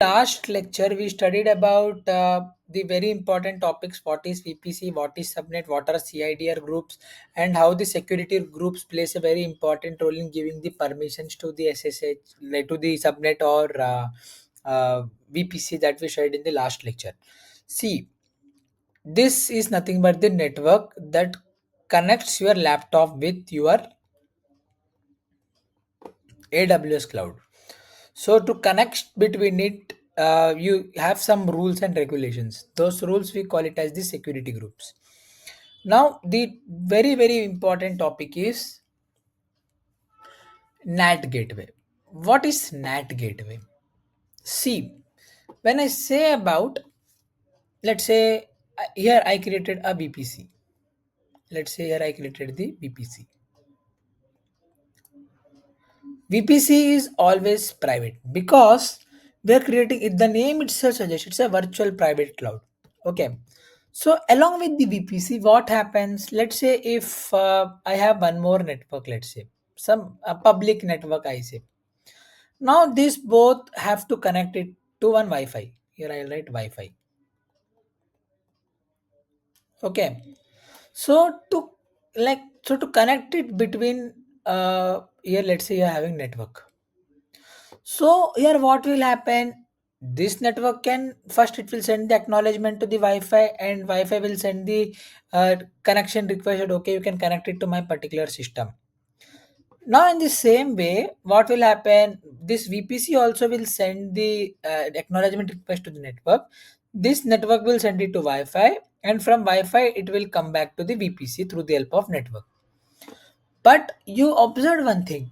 Last lecture we studied about the very important topics: what is VPC, what is subnet, what are CIDR groups, and how the security groups plays a very important role in giving the permissions to the SSH, like to the subnet or VPC that we studied in the last lecture. See, this is nothing but the network that connects your laptop with your AWS cloud. So to connect between it, you have some rules and regulations. Those rules we call it as the security groups. Now the very important topic is NAT gateway. What is NAT gateway? See, when I say about, let's say here I created a VPC. Let's say here I created the VPC. VPC is always private because we are creating it. The name itself suggests it's a virtual private cloud. Okay. So along with the VPC, what happens? Let's say if I have one more network, let's say some a public network, I say. Now these both have to connect it to one Wi-Fi. Here I write Wi-Fi. Okay. So to connect it between here, let's say you're having network. So here what will happen? This network can first it will send the acknowledgement to the Wi-Fi, and Wi-Fi will send the connection request that okay, you can connect it to my particular system. Now in the same way, what will happen? This VPC also will send the acknowledgement request to the network. This network will send it to Wi-Fi, and from Wi-Fi it will come back to the VPC through the help of network. But you observe one thing.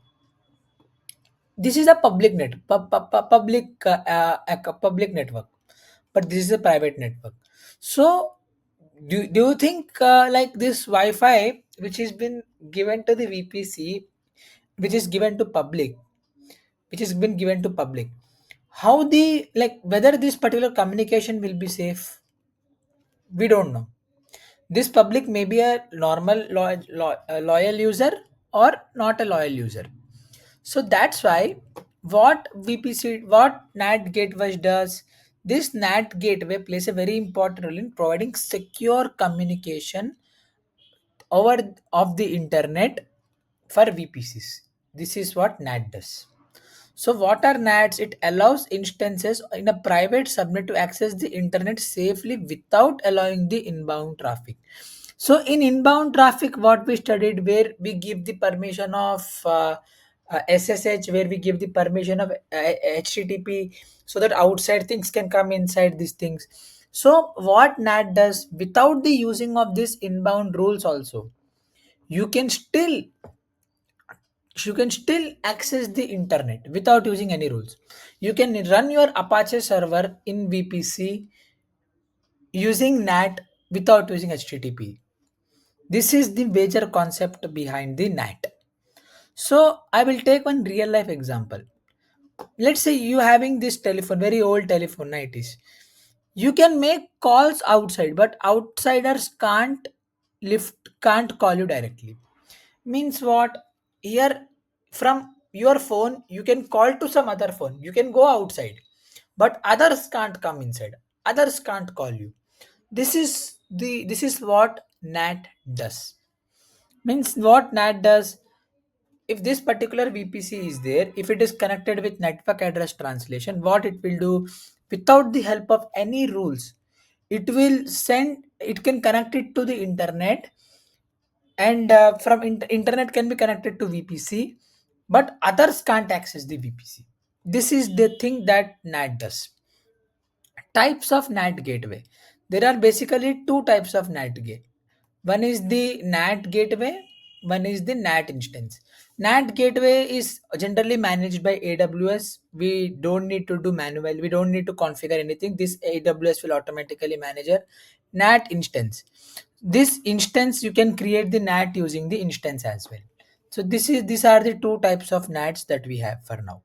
This is a public public network, but this is a private network. So do you think like this Wi-Fi which has been given to the VPC, which is given to public, which has been given to public, how the like whether this particular communication will be safe, we don't know. This public may be a normal loyal user or not a loyal user. So that's why what NAT gateway does, this NAT gateway plays a very important role in providing secure communication over of the internet for VPCs. This is what NAT does. So what are NATs? It allows instances in a private subnet to access the internet safely without allowing the inbound traffic. So in inbound traffic, what we studied, where we give the permission of SSH, where we give the permission of HTTP, so that outside things can come inside these things. So what NAT does, without the using of this inbound rules also, you can still you can still access the internet without using any rules. You can run your Apache server in VPC using NAT without using HTTP. This is the major concept behind the NAT. So I will take one real life example. Let's say you having this telephone, very old telephone, 90s. You can make calls outside, but outsiders can't call you directly. Means what? Here from your phone you can call to some other phone, you can go outside, but others can't come inside, others can't call you. This is what NAT does. Means what NAT does, if this particular VPC is there, if it is connected with network address translation, what it will do, without the help of any rules, it can connect it to the internet, and from internet can be connected to VPC, but others can't access the VPC. This is the thing that NAT does. Types of NAT gateway. There are basically two types of NAT gateway. One is the NAT gateway, one is the NAT instance. NAT gateway is generally managed by AWS. We don't need to do manual, we don't need to configure anything. This AWS will automatically manage a NAT instance. This instance you can create the NAT using the instance as well. So these are the two types of NATs that we have for now.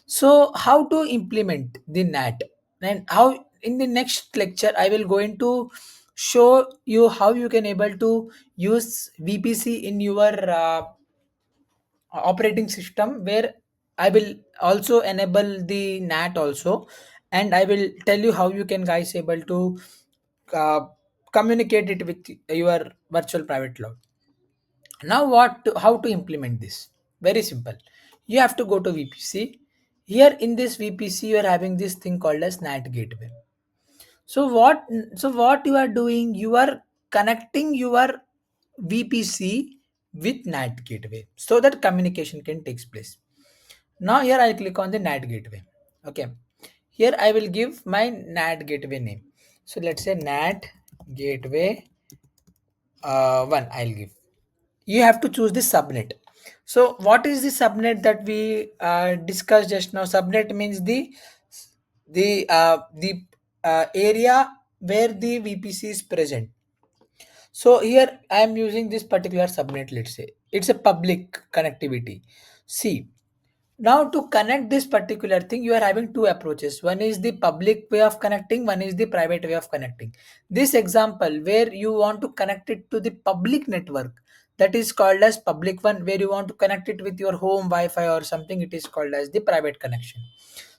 So how to implement the NAT, and how in the next lecture I will going to show you how you can able to use VPC in your operating system, where I will also enable the NAT also, and I will tell you how you can guys able to uh, communicate it with your virtual private cloud. Now how to implement this? Very simple. You have to go to VPC. Here in this VPC, you are having this thing called as NAT gateway. So what you are doing? You are connecting your VPC with NAT gateway so that communication can takes place. Now here I'll click on the NAT gateway. Okay. Here I will give my NAT gateway name. So let's say NAT gateway 1 I'll give. You have to choose the subnet. So what is the subnet that we discussed just now? Subnet means the area where the VPC is present. So here I am using this particular subnet. Let's say it's a public connectivity. See, now to connect this particular thing, you are having two approaches. One is the public way of connecting, one is the private way of connecting. This example where you want to connect it to the public network, that is called as public one. Where you want to connect it with your home Wi-Fi or something, it is called as the private connection.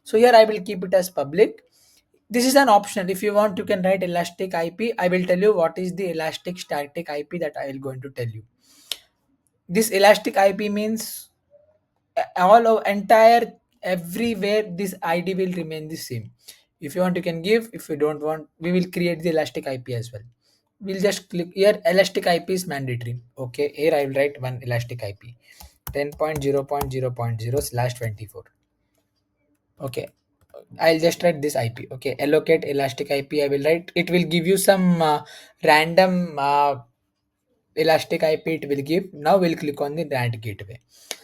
So here I will keep it as public. This is an option. If you want, you can write elastic IP. I will tell you what is the elastic static IP that I will going to tell you. This elastic IP means all of entire everywhere this id will remain the same. If you want, you can give. If you don't want, we will create the elastic IP as well. We'll just click here. Elastic IP is mandatory. Okay, here I will write one elastic IP 10.0.0.0/24. Okay, I'll just write this IP. Okay, allocate elastic IP. I will write. It will give you some random elastic IP. It will give. Now we'll click on the NAT gateway.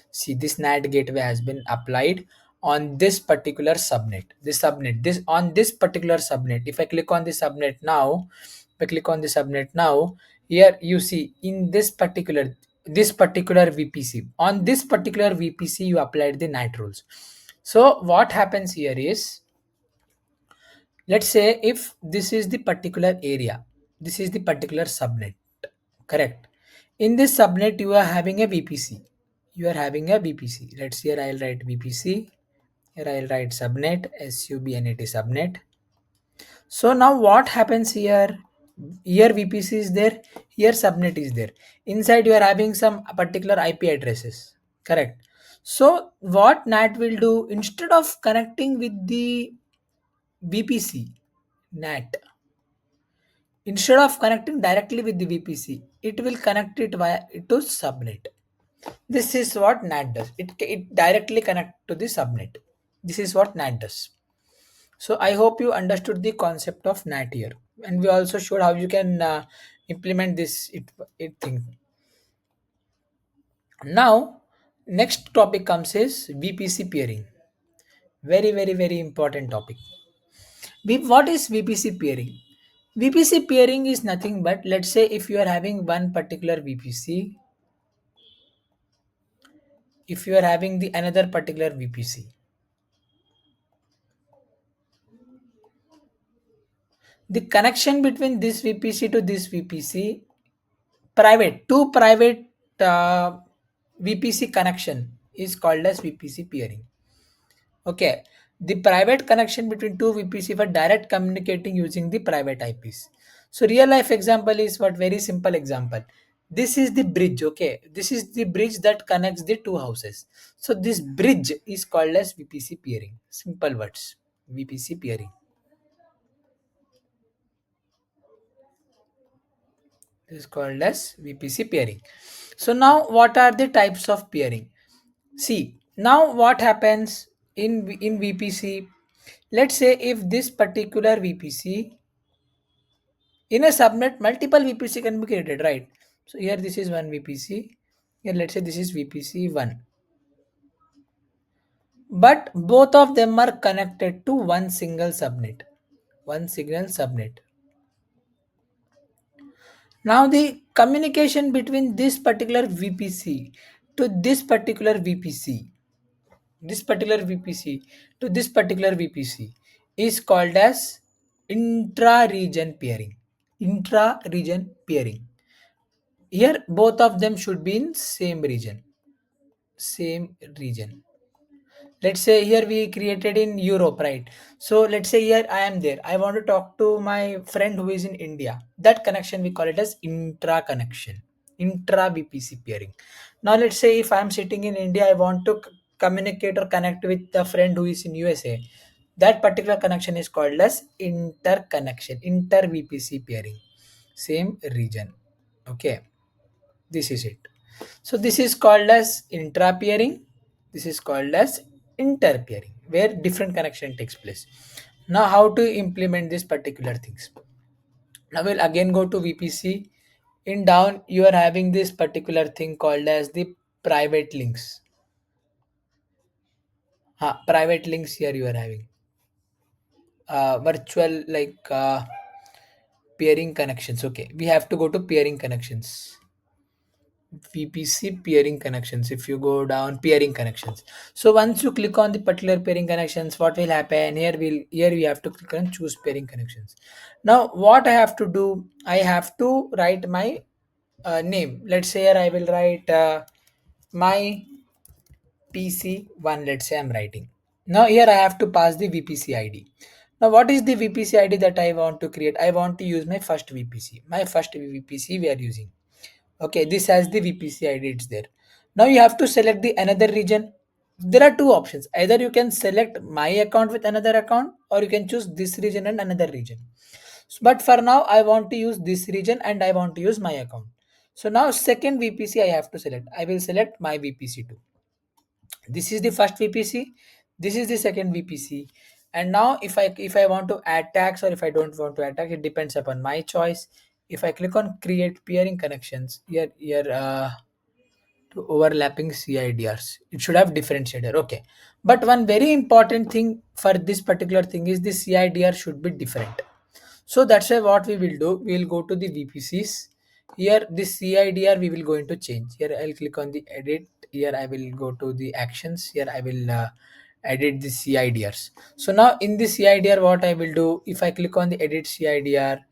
See, this NAT gateway has been applied on this particular subnet. This subnet. This on this particular subnet. If I click on the subnet now, if I click on the subnet now, here you see in this particular VPC. On this particular VPC, you applied the NAT rules. So what happens here is, let's say if this is the particular area, this is the particular subnet, correct? In this subnet, you are having a VPC. You are having a VPC. Let's here I'll write VPC. Here I'll write subnet, subnet subnet. So now what happens here? Here VPC is there, here subnet is there. Inside you are having some particular IP addresses, correct? So what NAT will do, instead of connecting with the VPC, NAT, instead of connecting directly with the VPC, it will connect it via to subnet. This is what NAT does. It directly connect to the subnet. This is what NAT does. So I hope you understood the concept of NAT here, and we also showed how you can implement this it thing. Now, next topic comes is VPC peering. Very very very important topic. What is VPC peering? VPC peering is nothing but, let's say if you are having one particular VPC, if you are having the another particular VPC, the connection between this VPC to this VPC, two private VPC connection is called as VPC peering. Okay, the private connection between two VPC for direct communicating using the private IPs. So real life example is what, very simple example. This is the bridge. Okay, this is the bridge that connects the two houses. So this bridge is called as VPC peering. Simple words, VPC peering is called as VPC peering. So now what are the types of peering? See, now what happens in VPC? Let's say if this particular VPC, in a subnet, multiple VPC can be created, right? So here this is one VPC. Here let's say this is VPC 1. But both of them are connected to one single subnet. One single subnet. Now the communication between this particular VPC to this particular VPC, this particular VPC to this particular VPC is called as intra-region peering. Intra-region peering. Here both of them should be in same region. Same region. Let's say here we created in Europe, right? So let's say here I am there, I want to talk to my friend who is in India. That connection we call it as intra connection, intra VPC peering. Now let's say if I am sitting in India, I want to communicate or connect with the friend who is in USA. That particular connection is called as interconnection, inter VPC peering, same region. Okay, this is it. So this is called as intra-peering. This is called as inter-peering, where different connection takes place. Now, how to implement these particular things? Now we'll again go to VPC. In down, you are having this particular thing called as the private links. Private links here you are having. Virtual like peering connections. Okay, we have to go to peering connections. VPC peering connections. If you go down peering connections, so once you click on the particular peering connections, what will happen here? Here we have to click on choose peering connections. Now what I have to do? I have to write my name. Let's say here I will write my PC1. Let's say I'm writing. Now here I have to pass the VPC ID. Now what is the VPC ID that I want to create? I want to use my first VPC. My first VPC we are using. Okay, this has the VPC ID, it's there. Now you have to select the another region. There are two options. Either you can select my account with another account, or you can choose this region and another region. But for now, I want to use this region and I want to use my account. So now second VPC I have to select. I will select my VPC2. This is the first VPC. This is the second VPC. And now if I want to add tags or if I don't want to add tags, it depends upon my choice. If I click on create peering connections, here to overlapping CIDRs. It should have differentiator. Okay. But one very important thing for this particular thing is the CIDR should be different. So that's why what we will do, we will go to the VPCs. Here this CIDR we will going to change. Here I'll click on the edit. Here I will go to the actions. Here I will edit the CIDRs. So now in the CIDR what I will do, if I click on the edit CIDR,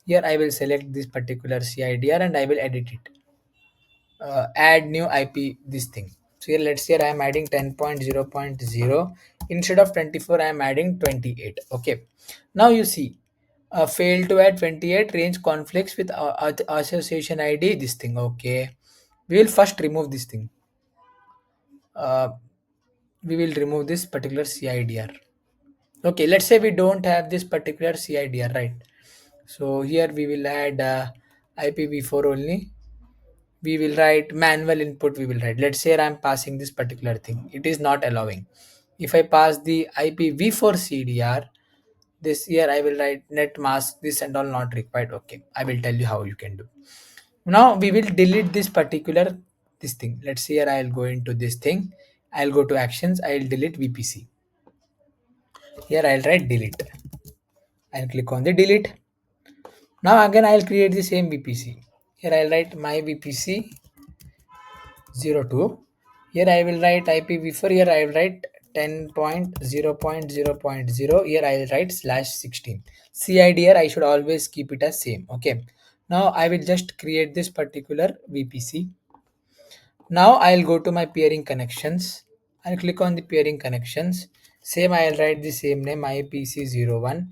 here I will select this particular CIDR and I will edit it. Add new IP this thing. So here let's say I am adding 10.0.0 instead of 24 I am adding 28. Okay. Now you see fail to add 28 range conflicts with association ID this thing. Okay. We will first remove this thing. Uh, we will remove this particular CIDR. Okay, let's say we don't have this particular CIDR, right? So here we will add IPv4 only. We will write manual input, we will write, let's say I'm passing this particular thing, it is not allowing. If I pass the IPv4 CDR, this here I will write net mask this and all not required. Okay, I will tell you how you can do. Now we will delete this particular this thing. Let's say here I'll go into this thing, I'll go to actions, I'll delete VPC. Here I'll write delete, I'll click on the delete. Now again I'll create the same VPC. Here I'll write my VPC 02. Here I will write IPv4. Here I will write 10.0.0.0. Here I will write /16. CID here I should always keep it as same. Okay. Now I will just create this particular VPC. Now I'll go to my peering connections. I'll click on the peering connections. Same I'll write the same name IPC01.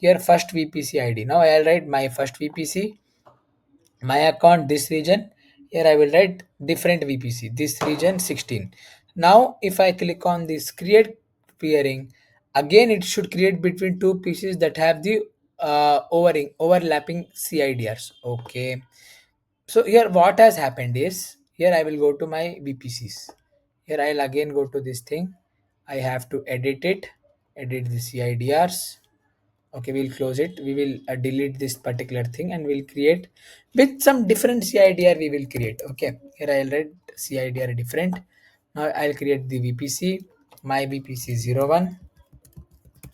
Here first VPC ID. Now I'll write my first VPC, my account this region. Here I will write different VPC this region 16. Now if I click on this create peering, again it should create between two pieces that have the overlapping CIDRs. Okay, so here what has happened is, here I will go to my VPCs. Here I'll again go to this thing, I have to edit it, edit the CIDRs. Okay, we'll close it, we will delete this particular thing and we'll create with some different CIDR we will create. Okay, here I'll write CIDR different. Now I'll create the VPC, my VPC 01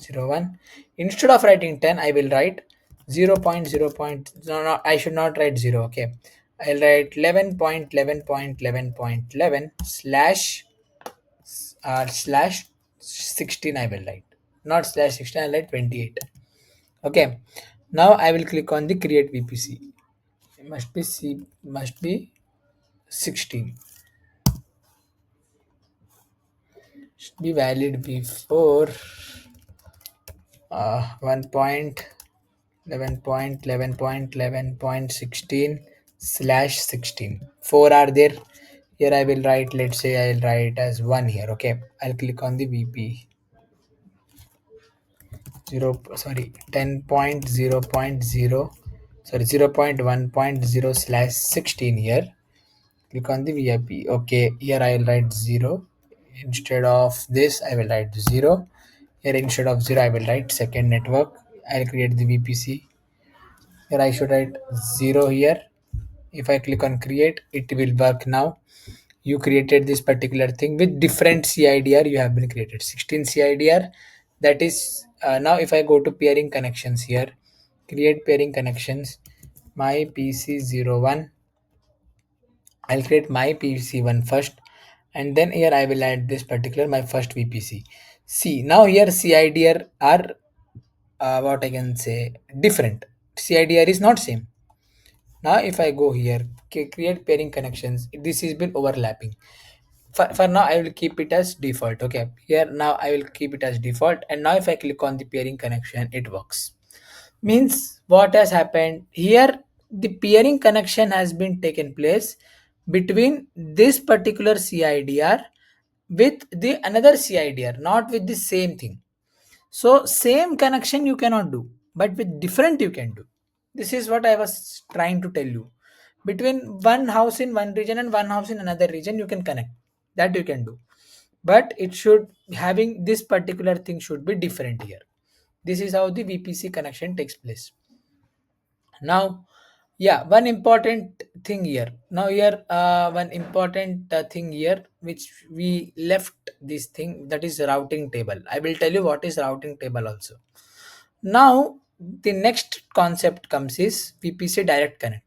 01. Instead of writing 10 I will write 0 0.0 point, no, I should not write 0. Okay, I'll write 11.11.11.11 slash 16 I will write, not slash 16, I'll write 28. Okay, now I will click on the create VPC. It must be 16. should be valid before 1.11.11.11.16 4 are there. Here I will write, let's say I'll write as 1 here. Okay, I'll click on the VP 0, sorry, 10.0.0, sorry, 0.1.0/16 here. Click on the VIP. Okay, here I will write 0. Instead of this, I will write 0. Here instead of 0, I will write second network. I'll create the VPC. Here I should write 0 here. If I click on create, it will work now. You created this particular thing with different CIDR. You have been created 16 CIDR. That is now if I go to pairing connections here, create pairing connections, my PC01. I'll create my PC1 first, and then here I will add this particular my first VPC. See, now here CIDR are what I can say different. CIDR is not same. Now if I go here, create pairing connections, this has been overlapping. For now I will keep it as default. Okay, here now I will keep it as default, and now if I click on the pairing connection, it works. Means what has happened here, the peering connection has been taken place between this particular CIDR with the another CIDR, not with the same thing. So same connection you cannot do, but with different you can do. This is what I was trying to tell you. Between one house in one region and one house in another region, you can connect. That you can do. But it should having this particular thing should be different here. This is how the VPC connection takes place. Now, yeah, one important thing here. Now here, one important thing here, which we left this thing, that is routing table. I will tell you what is routing table also. Now, the next concept comes is VPC direct connect.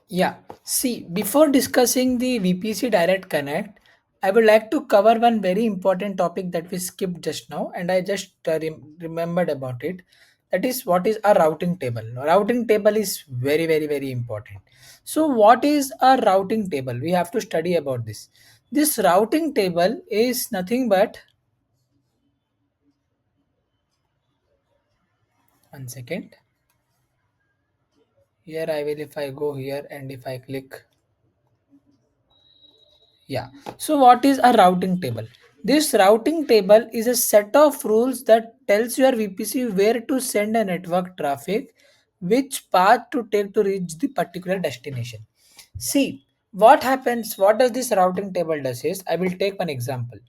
Yeah, see, before discussing the VPC direct connect, I would like to cover one very important topic that we skipped just now, and I just remembered about it. That is, what is a routing table? Routing table is very, very, very important. So, what is a routing table? We have to study about this. This routing table is nothing but, one second. Here I will, if I go here and if I click, yeah. So what is a routing table? This routing table is a set of rules that tells your VPC where to send a network traffic, which path to take to reach the particular destination. See, what happens, what does this routing table does is, I will take one example.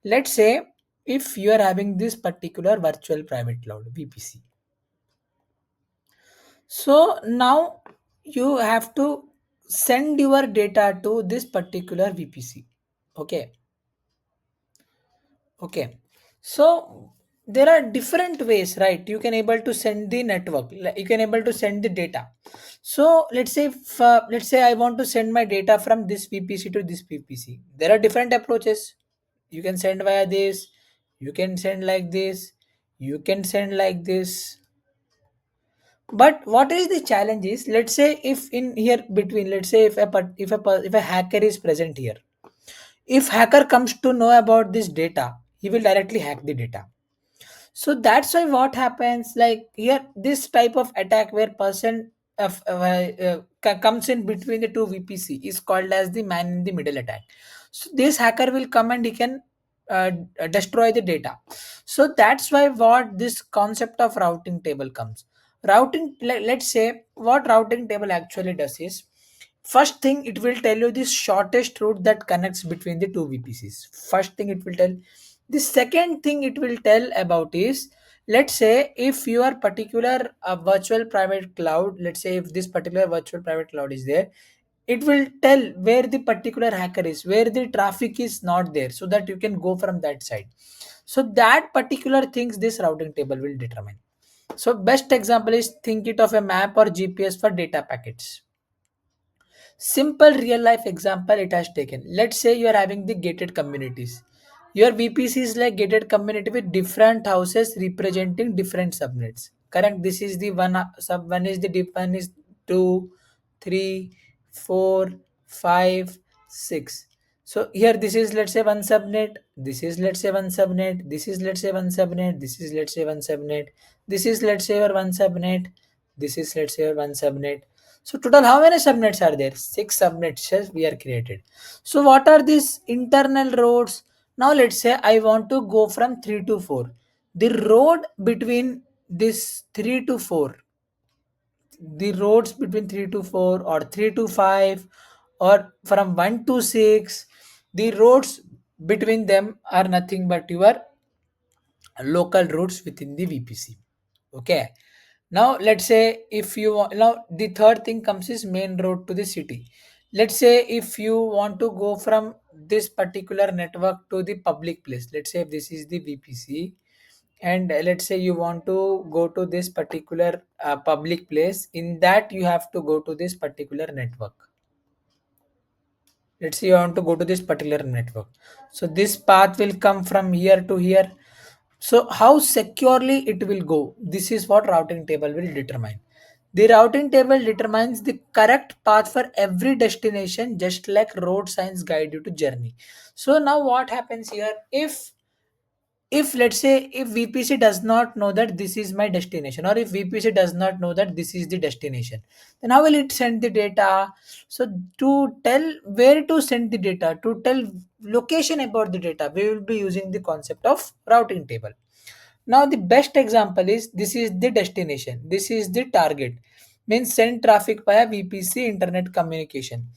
Let's say if you are having this particular virtual private cloud VPC. So now you have to send your data to this particular VPC. Okay. Okay. So there are different ways, right? You can able to send the network. You can able to send the data. So let's say let's say I want to send my data from this VPC to this VPC. There are different approaches. You can send via this. You can send like this. You can send like this. But what is the challenge is, let's say if in here between, let's say if a hacker is present here, if hacker comes to know about this data, he will directly hack the data. So that's why what happens, like here this type of attack where person comes in between the two VPC is called as the man in the middle attack. So this hacker will come and he can destroy the data. So that's why what this concept of routing table comes. Routing, let's say what routing table actually does is, first thing it will tell you the shortest route that connects between the two VPCs. First thing it will tell. The second thing it will tell about is, let's say if your particular virtual private cloud, let's say if this particular virtual private cloud is there, it will tell where the particular hacker is, where the traffic is not there, so that you can go from that side. So that particular things this routing table will determine. So best example is, think it of a map or GPS for data packets. Simple real life example it has taken. Let's say you are having the gated communities. Your VPC is like gated community with different houses representing different subnets. Correct? This is the one sub one is the deep one is two, three, four, five, six. So here this is let's say one subnet, this is let's say one subnet, this is let's say one subnet, this is let's say one subnet, this is let's say your one subnet, this is let's say your one subnet. So total how many subnets are there? Six subnets we are created. So what are these internal roads? Now let's say I want to go from 3 to 4. The road between this 3 to 4, the roads between 3 to 4 or 3 to 5 or from 1 to 6, the roads between them are nothing but your local routes within the VPC. Okay. Now let's say if you want, now the third thing comes is main road to the city. Let's say if you want to go from this particular network to the public place, let's say if this is the VPC, and let's say you want to go to this particular public place, in that you have to go to this particular network. Let's say you want to go to this particular network, so this path will come from here to here. So how securely it will go, this is what routing table will determine. The routing table determines the correct path for every destination, just like road signs guide you to journey. So now what happens here, if let's say if VPC does not know that this is my destination, or if VPC does not know that this is the destination, then how will it send the data? So to tell where to send the data, to tell location about the data, we will be using the concept of routing table. Now the best example is, this is the destination, this is the target, means send traffic via VPC internet communication.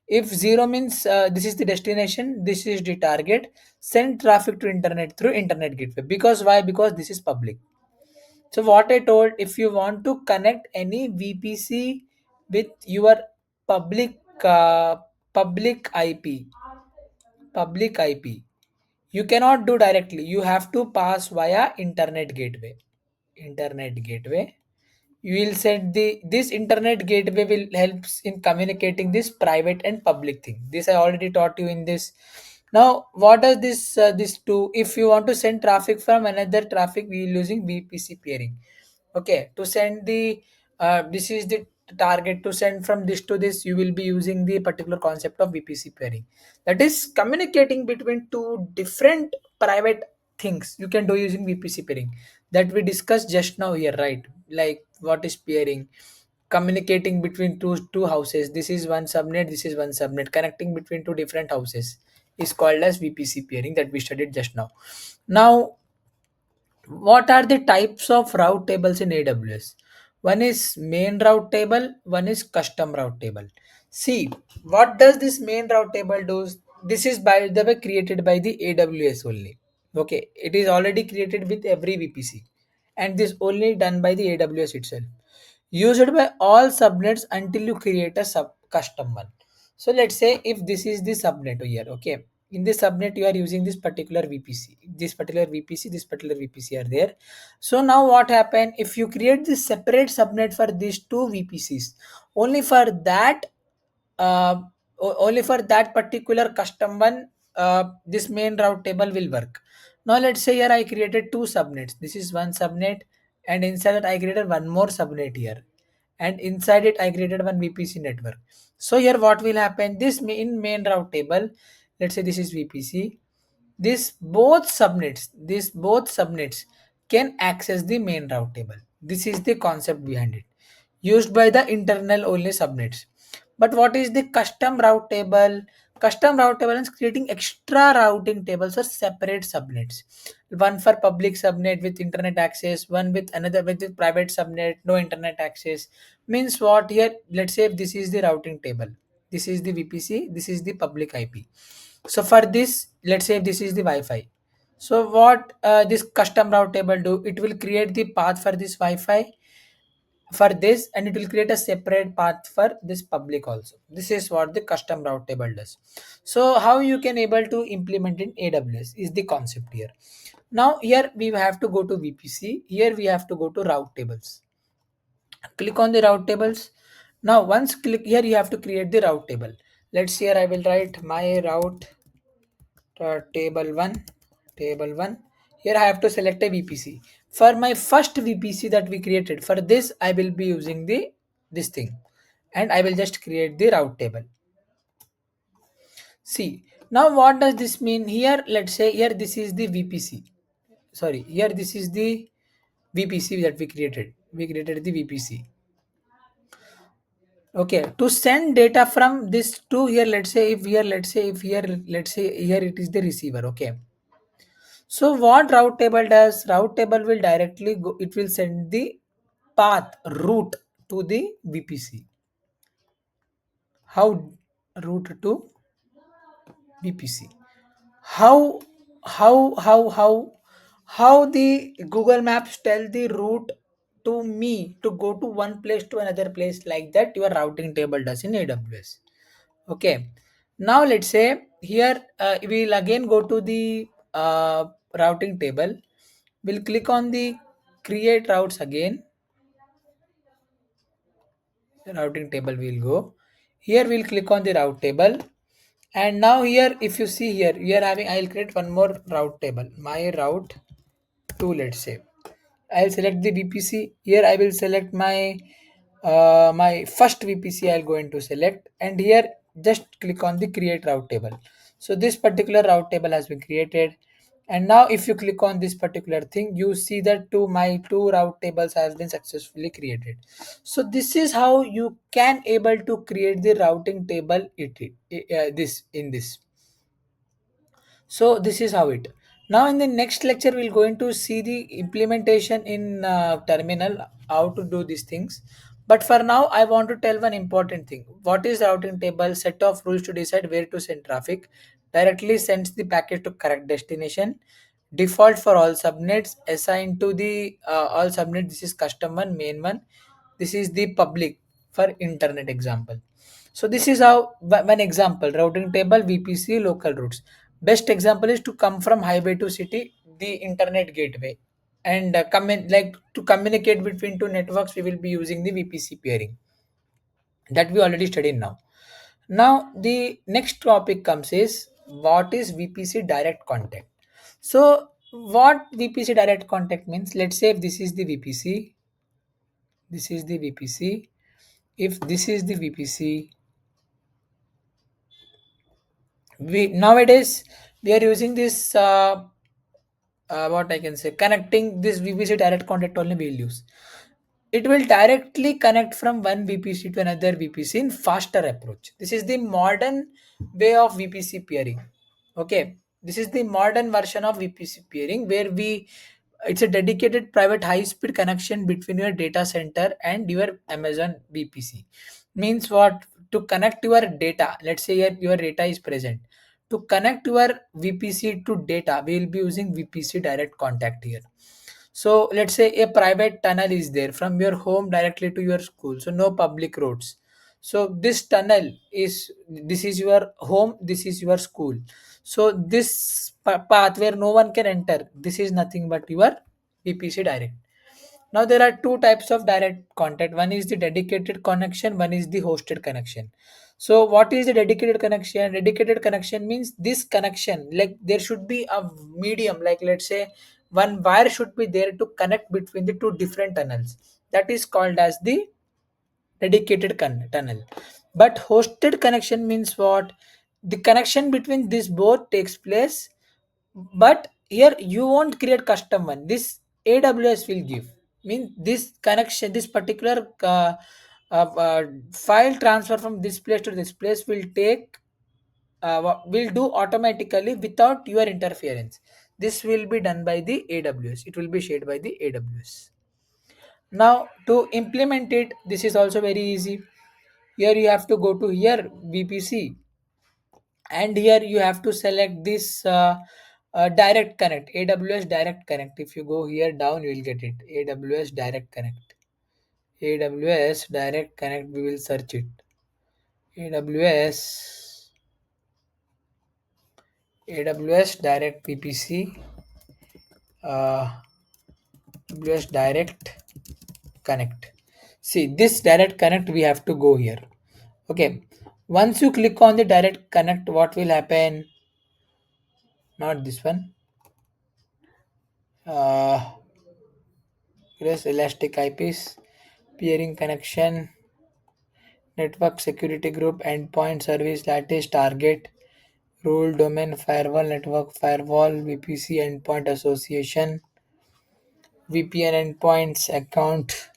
If 0 means this is the destination, this is the target, send traffic to internet through internet gateway. Because why? Because this is public. So what I told, if you want to connect any VPC with your public public IP, public IP, you cannot do directly. You have to pass via internet gateway. Internet gateway. You will set the, this internet gateway will helps in communicating this private and public thing. This I already taught you in this. Now what does this do? If you want to send traffic from another traffic, we are using VPC peering. Okay, to send the this is the target, to send from this to this, you will be using the particular concept of VPC pairing, that is communicating between two different private things. You can do using VPC pairing, that we discussed just now here, right? Like what is pairing? Communicating between two houses, this is one subnet, this is one subnet, connecting between two different houses is called as VPC pairing, that we studied just now. Now what are the types of route tables in AWS? One is main route table, one is custom route table. See, what does this main route table do? This is by the way created by the AWS only. Okay, it is already created with every VPC, and this only done by the AWS itself. Used by all subnets until you create a sub custom one. So let's say if this is the subnet here, okay. In this subnet, you are using this particular VPC, this particular VPC, this particular VPC are there. So now what happen if you create this separate subnet for these two VPCs? Only for that, uh, only for that particular custom one, this main route table will work. Now let's say here I created two subnets. This is one subnet, and inside that I created one more subnet here, and inside it I created one VPC network. So here what will happen? This in main route table, let's say this is VPC. This both subnets can access the main route table. This is the concept behind it, used by the internal only subnets. But what is the custom route table? Custom route table is creating extra routing tables or separate subnets. One for public subnet with internet access, one with another with the private subnet, no internet access. Means what here? Let's say if this is the routing table. This is the VPC, this is the public IP. So for this, let's say this is the Wi-Fi. So what this custom route table do? It will create the path for this Wi-Fi for this, and it will create a separate path for this public also. This is what the custom route table does. So how you can able to implement in AWS is the concept here. Now here we have to go to VPC. Here we have to go to route tables. Click on the route tables. Now once click here, you have to create the route table. Let's here I will write my route table 1, table 1. Here I have to select a VPC. For my first VPC that we created, for this I will be using the this thing, and I will just create the route table. See, Now what does this mean here? Let's say here this is the VPC. Sorry, here this is the VPC that we created the VPC. Okay, to send data from this to here, let's say here it is the receiver. Okay, so what route table does? Route table will directly go, it will send the path route to the VPC. How route to VPC? How how the Google Maps tell the route to me to go to one place to another place, like that your routing table does in AWS. Okay. Now let's say here we'll again go to the routing table. We'll click on the create routes again. The routing table will go. Here we'll click on the route table. And now here, if you see here, we are having, I'll create one more route table. My route 2, let's say. I'll select the VPC. Here I will select my first VPC. I'll go into select, and here just click on the create route table. So this particular route table has been created, and now if you click on this particular thing, you see that my two route tables has been successfully created. So this is how you can able to create the routing table. This in this. So this is how it. Now in the next lecture we'll going to see the implementation in terminal, how to do these things. But for now I want to tell one important thing. What is routing table? Set of rules to decide where to send traffic. Directly sends the packet to correct destination. Default for all subnets. Assigned to the all subnets. This is custom one, main one. This is the public for internet example. So this is how one example, routing table, VPC, local routes. Best example is to come from highway to city, the internet gateway, and come in like to communicate between two networks. We will be using the VPC peering that we already studied now. Now the next topic comes is what is VPC direct contact. So what VPC direct contact means? Let's say if this is the VPC, this is the VPC. If this is the VPC, we nowadays we are using this what I can say, connecting this VPC direct contact only we'll use. It will directly connect from one VPC to another VPC in faster approach. This is the modern way of VPC peering. Okay, this is the modern version of VPC peering where we it's a dedicated private high speed connection between your data center and your Amazon VPC. Means what? To connect your data, let's say your data is present. To connect your VPC to data, we will be using VPC direct contact here. So let's say a private tunnel is there from your home directly to your school. So no public roads. So this tunnel is, this is your home, this is your school. So this path where no one can enter, this is nothing but your VPC direct. Now there are two types of direct contact. One is the dedicated connection, one is the hosted connection. So what is the dedicated connection? Dedicated connection means this connection, like there should be a medium, like let's say one wire should be there to connect between the two different tunnels. That is called as the dedicated tunnel. But hosted connection means what? The connection between this both takes place, but here you won't create custom one. This AWS will give. Mean this connection, this particular file transfer from this place to this place will take will do automatically without your interference. This will be done by the AWS. It will be shared by the AWS. Now to implement it, this is also very easy. Here you have to go to here VPC, and here you have to select this direct connect, AWS direct connect. If you go here down, you will get it, AWS direct connect. AWS direct connect, we will search it. AWS direct VPC, uh, AWS direct connect. See this direct connect, we have to go here. Okay, once you click on the direct connect, what will happen? Not this one. Yes, elastic IPs, peering connection, network security group, endpoint service lattice target, Rule, domain, firewall, network, firewall, VPC, endpoint association, VPN endpoints, account.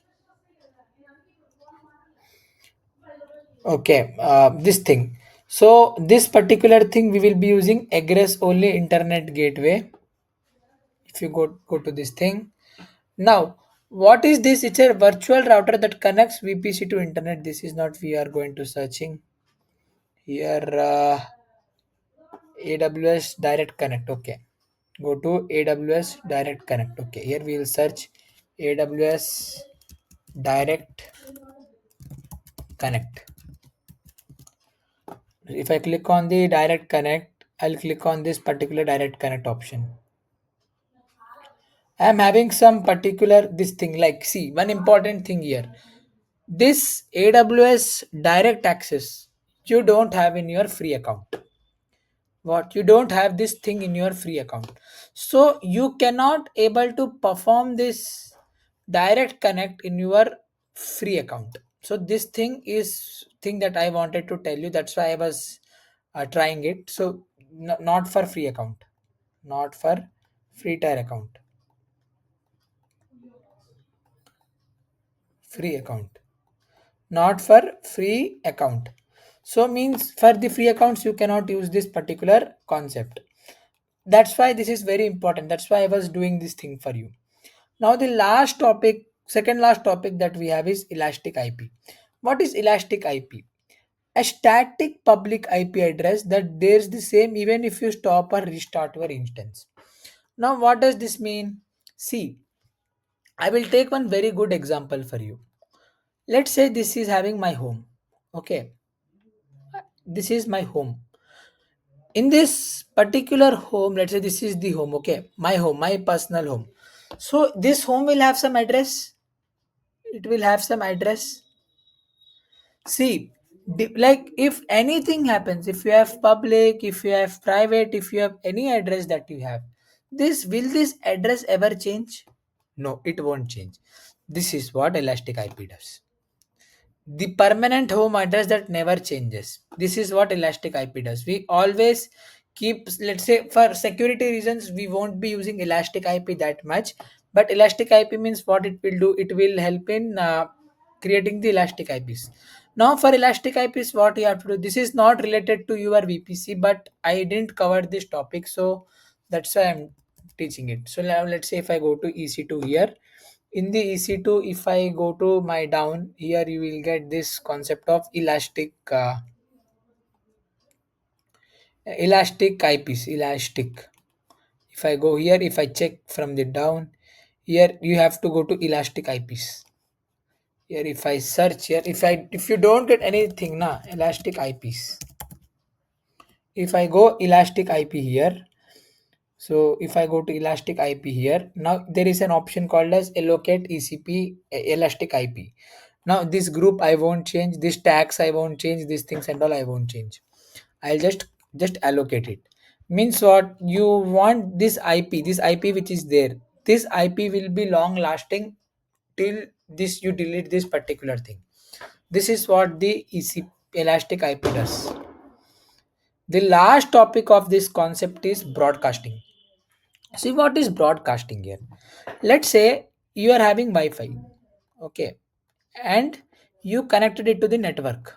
Okay, this thing. So this particular thing we will be using egress only internet gateway. If you go to this thing now, what is this? It's a virtual router that connects VPC to internet. This is not we are going to searching here. AWS Direct Connect. Okay, go to AWS Direct Connect. Okay, here we will search AWS Direct Connect. If I click on the Direct Connect, I'll click on this particular Direct Connect option. I'm having some particular this thing like see one important thing here. This AWS direct access you don't have in your free account. What you don't have this thing in your free account. So you cannot able to perform this direct connect in your free account. So this thing is thing that I wanted to tell you. That's why I was trying it. So not for free account, not for free tier account, free account, not for free account. So means for the free accounts you cannot use this particular concept. That's why this is very important. That's why I was doing this thing for you. Now the last topic, second last topic that we have is elastic IP. What is elastic IP? A static public IP address that there's the same even if you stop or restart your instance. Now what does this mean? See, I will take one very good example for you. Let's say this is having my home. Okay, this is my home. In this particular home, let's say this is the home. Okay, my home, my personal home. So this home will have some address. It will have some address. See, like if anything happens, if you have public, if you have private, if you have any address that you have, this address ever change? No, it won't change. This is what elastic IP does. The permanent home address that never changes. This is what elastic IP does. We always keep, let's say for security reasons we won't be using elastic IP that much, but elastic IP means what it will do, it will help in creating the elastic IPs. Now for elastic IPs what you have to do, this is not related to your VPC, but I didn't cover this topic, so that's why I'm teaching it. So now let's say if I go to EC2 here, in the EC2 if I go to my down here, you will get this concept of elastic IPs, elastic. If I go here, if I check from the down here, you have to go to elastic IPs. Here if I search here, if you don't get anything na elastic IPs, if I go elastic IP here, so if I go to elastic IP here, now there is an option called as allocate ECP elastic IP. Now this group I won't change, this tags I won't change, these things and all I won't change. I'll just allocate it. Means what you want, this IP, this IP which is there, this IP will be long lasting till this you delete this particular thing. This is what the EC elastic IP does. The last topic of this concept is broadcasting. See what is broadcasting here. Let's say you are having Wi-Fi, okay, and you connected it to the network.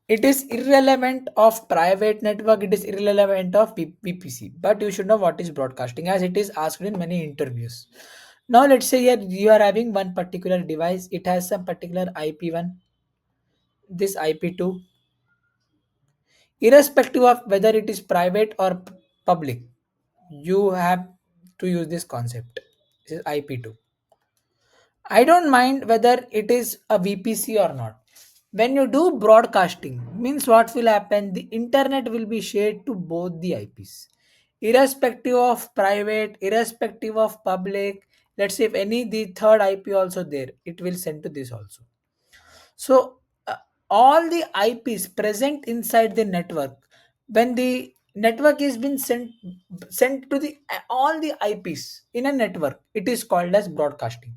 It is irrelevant of private network. It is irrelevant of VPC. But you should know what is broadcasting, as it is asked in many interviews. Now let's say here you are having one particular device. It has some particular IP1, this IP2, irrespective of whether it is private or public. You have to use this concept. This is IP2. I don't mind whether it is a VPC or not. When you do broadcasting, means what will happen? The internet will be shared to both the IPs, irrespective of private, irrespective of public. Let's say if any the third IP also there, it will send to this also. So all the IPs present inside the network, when the network is been sent to the all the IPs in a network, it is called as broadcasting.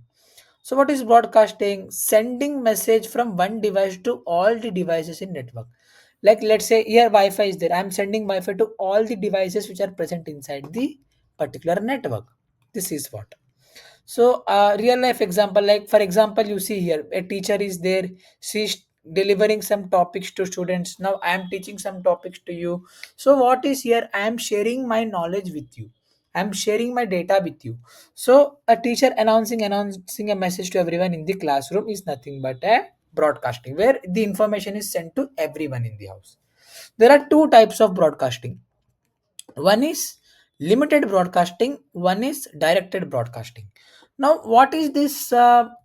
So what is broadcasting? Sending message from one device to all the devices in network. Like let's say here Wi-Fi is there. I'm sending Wi-Fi to all the devices which are present inside the particular network. This is what. So, real life example, like for example, you see here a teacher is there, she's delivering some topics to students. Now, I am teaching some topics to you. So, what is here? I am sharing my knowledge with you. I'm sharing my data with you. So, a teacher announcing a message to everyone in the classroom is nothing but a broadcasting, where the information is sent to everyone in the house. There are two types of broadcasting. One is limited broadcasting, one is directed broadcasting. Now, what is this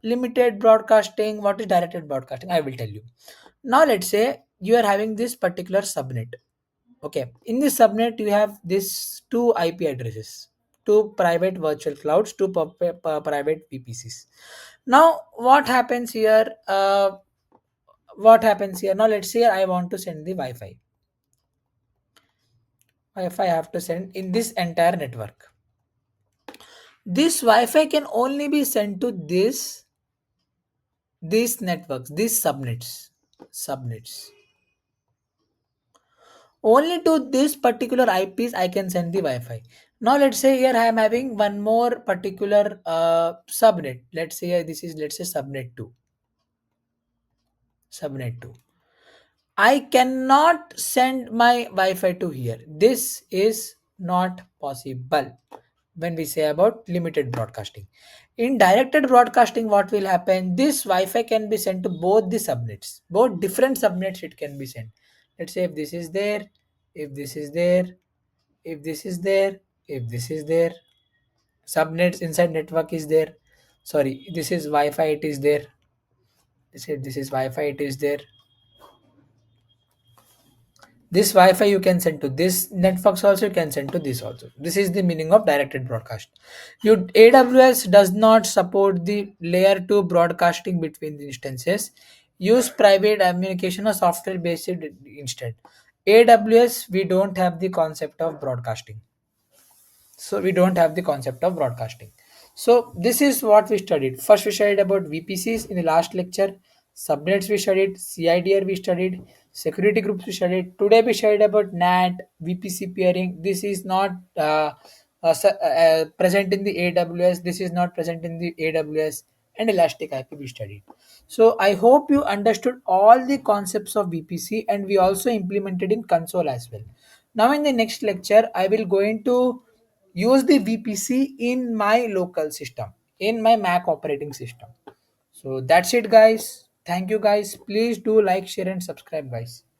limited broadcasting? What is directed broadcasting? I will tell you. Now, let's say you are having this particular subnet. Okay, in this subnet, you have this two IP addresses, two private virtual clouds, two private VPCs. Now, what happens here? What happens here? Now, let's say I want to send the Wi-Fi. Wi-Fi I have to send in this entire network. This Wi-Fi can only be sent to these networks, these subnets. Only to this particular IPs I can send the Wi-Fi. Now let's say here I am having one more particular subnet. Let's say this is, let's say, subnet 2. Subnet 2. I cannot send my Wi-Fi to here. This is not possible when we say about limited broadcasting. In directed broadcasting, what will happen? This Wi-Fi can be sent to both the subnets, both different subnets it can be sent. Let's say if this is there, if this is there, if this is there, if this is there, subnets inside network is there. Sorry, this is Wi-Fi, it is there. This is Wi-Fi, it is there. This Wi-Fi you can send to this networks also, you can send to this also. This is the meaning of directed broadcast. You AWS does not support the layer 2 broadcasting between the instances. Use private communication or software based instead. AWS, we don't have the concept of broadcasting. So we don't have the concept of broadcasting. So this is what we studied. First we studied about VPCs in the last lecture. Subnets we studied, CIDR we studied, security groups we studied. Today we studied about NAT, VPC peering. This is not present in the AWS. This is not present in the AWS and Elastic IP we studied. So I hope you understood all the concepts of VPC, and we also implemented in console as well. Now in the next lecture, I will going to use the VPC in my local system, in my Mac operating system. So that's it, guys. Thank you, guys. Please do like, share, and subscribe, guys.